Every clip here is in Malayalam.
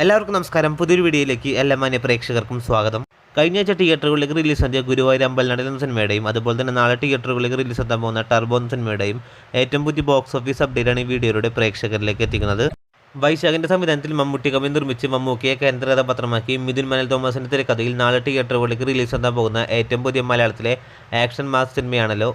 എല്ലാവർക്കും നമസ്കാരം. പുതിയൊരു വീഡിയോയിലേക്ക് എല്ലാ മാന്യ പ്രേക്ഷകർക്കും സ്വാഗതം. കഴിഞ്ഞ ആഴ്ച തിയേറ്ററുകളിലേക്ക് റിലീസ് എത്തിയ ഗുരുവായൂർ അമ്പലനട എന്ന സിനിമയുടെയും അതുപോലെ തന്നെ നാളെ തിയേറ്ററുകളിലേക്ക് റിലീസ് എത്താൻ പോകുന്ന ടർബോ എന്ന സിനിമയുടെയും ഏറ്റവും പുതിയ ബോക്സ് ഓഫീസ് അപ്ഡേറ്റാണ് ഈ വീഡിയോയുടെ പ്രേക്ഷകരിലേക്ക് എത്തിക്കുന്നത്. വൈശാഖിന്റെ സംവിധാനത്തിൽ മമ്മൂട്ടി കവി നിർമ്മിച്ച് മമ്മൂക്കിയെ കേന്ദ്ര കഥാപാത്രമാക്കി മിഥുൻ മനൽ തോമസിന്റെ തിരക്കഥയിൽ നാളെ തിയേറ്ററുകളിലേക്ക് റിലീസ് എത്താൻ പോകുന്ന ഏറ്റവും പുതിയ മലയാളത്തിലെ ആക്ഷൻ മാസ് സിനിമയാണല്ലോ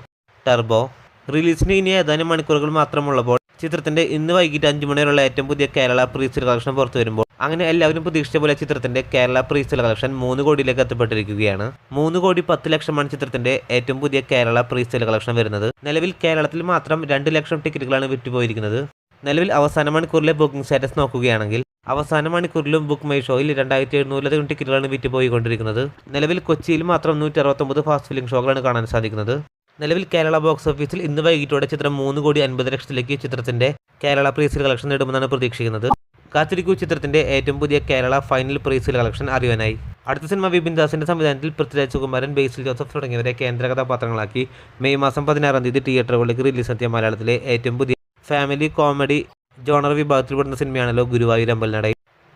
ടർബോ. റിലീസിന് ഇനി ഏതാനും മണിക്കൂറുകൾ മാത്രമുള്ളപ്പോൾ ചിത്രത്തിന്റെ ഇന്ന് വൈകിട്ട് 5 മണി വരെയുള്ള ഏറ്റവും പുതിയ കേരള പ്രീസെയിൽ കളക്ഷൻ പുറത്തു വരുമ്പോൾ അങ്ങനെ എല്ലാവരും പ്രതീക്ഷിച്ച പോലെ ചിത്രത്തിന്റെ കേരള പ്രീസെയിൽ കളക്ഷൻ 3 കോടിയിലേക്ക് എത്തപ്പെട്ടിരിക്കുകയാണ്. 3 കോടി 10 ലക്ഷമാണ് ചിത്രത്തിന്റെ ഏറ്റവും പുതിയ കേരള പ്രീസെയിൽ കളക്ഷൻ വരുന്നത്. നിലവിൽ കേരളത്തിൽ മാത്രം 2 ലക്ഷം ടിക്കറ്റുകളാണ് വിറ്റുപോയിരിക്കുന്നത്. നിലവിൽ അവസാന മണിക്കൂറിലെ ബുക്കിംഗ് സ്റ്റാറ്റസ് നോക്കുകയാണെങ്കിൽ അവസാന മണിക്കൂറിലും ബുക്ക് മൈ ഷോയിൽ 2700 ടിക്കറ്റുകളാണ് വിറ്റുപോയിക്കൊണ്ടിരിക്കുന്നത്. നിലവിൽ കൊച്ചിയിൽ മാത്രം 169 ഫാസ്റ്റ് ഫിലിം ഷോകളാണ് കാണാൻ സാധിക്കുന്നത്. നിലവിൽ കേരള ബോക്സ് ഓഫീസിൽ ഇന്ന് വൈകിട്ടോടെ ചിത്രം 3 കോടി 50 ലക്ഷത്തിലേക്ക് ചിത്രത്തിന്റെ കേരള പ്രീസെയിൽ കളക്ഷൻ നേടുമെന്നാണ് പ്രതീക്ഷിക്കുന്നത്. കാത്തിരിക്കൂ ചിത്രത്തിന്റെ ഏറ്റവും പുതിയ കേരള ഫൈനൽ പ്രീസെയിൽ കളക്ഷൻ അറിയാനായി. അടുത്ത സിനിമ വിപിൻ ദാസിന്റെ സംവിധാനത്തിൽ പൃഥ്വിരാജ് സുകുമാരൻ, ബേസിൽ ജോസഫ് തുടങ്ങിയവരെ കേന്ദ്ര കഥാപാത്രങ്ങളാക്കി മെയ് മാസം 16-ാം തീയതി തിയേറ്ററുകളിലേക്ക് റിലീസ് എത്തിയ മലയാളത്തിലെ ഏറ്റവും പുതിയ ഫാമിലി കോമഡി ജോണർ വിഭാഗത്തിൽപ്പെടുന്ന സിനിമയാണല്ലോ ഗുരുവായൂർ അമ്പലനട.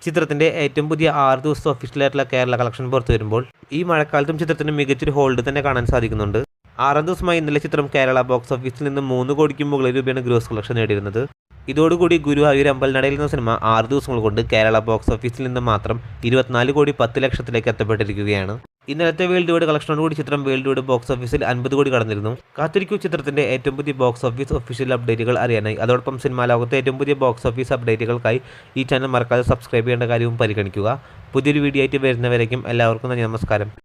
ചിത്രത്തിന്റെ ഏറ്റവും പുതിയ 6 ദിവസത്തെ ഒഫീഷ്യലായിട്ടുള്ള കേരള കളക്ഷൻ പുറത്തു വരുമ്പോൾ ഈ മഴക്കാലത്തും ചിത്രത്തിന് മികച്ചൊരു ഹോൾഡ് തന്നെ കാണാൻ സാധിക്കുന്നുണ്ട്. 6 ദിവസമായി ഇന്നലെ ചിത്രം കേരള ബോക്സ് ഓഫീസിൽ നിന്ന് 3 കോടിക്ക് മുകളിൽ രൂപയാണ് ഗ്രോസ് കളക്ഷൻ നേടിയിരുന്നത്. ഇതോടുകൂടി ഗുരുവായൂർ അമ്പലനടയിൽ എന്ന സിനിമ 6 ദിവസങ്ങൾ കൊണ്ട് കേരള ബോക്സ് ഓഫീസിൽ നിന്ന് മാത്രം 24 കോടി 10 ലക്ഷത്തിലേക്ക് എത്തപ്പെട്ടിരിക്കുകയാണ്. ഇന്നലത്തെ വേൾഡ് വൈഡ് കളക്ഷനോടുകൂടി ചിത്രം വേൾഡ് വൈഡ് ബോക്സ് ഓഫീസിൽ 50 കോടി കടന്നിരുന്നു. കാത്തിരിക്കൂ ചിത്രത്തിന്റെ ഏറ്റവും പുതിയ ബോക്സ് ഓഫീസ് ഒഫീഷ്യൽ അപ്ഡേറ്റുകൾ അറിയാനായി. അതോടൊപ്പം സിനിമാ ലോകത്തെ ഏറ്റവും പുതിയ ബോക്സ് ഓഫീസ് അപ്ഡേറ്റുകൾക്കായി ഈ ചാനൽ മറക്കാതെ സബ്സ്ക്രൈബ് ചെയ്യേണ്ട കാര്യവും പരിഗണിക്കുക. പുതിയൊരു വീഡിയോ ആയിട്ട് വരുന്നവരേക്കും എല്ലാവർക്കും നന്ദി, നമസ്കാരം.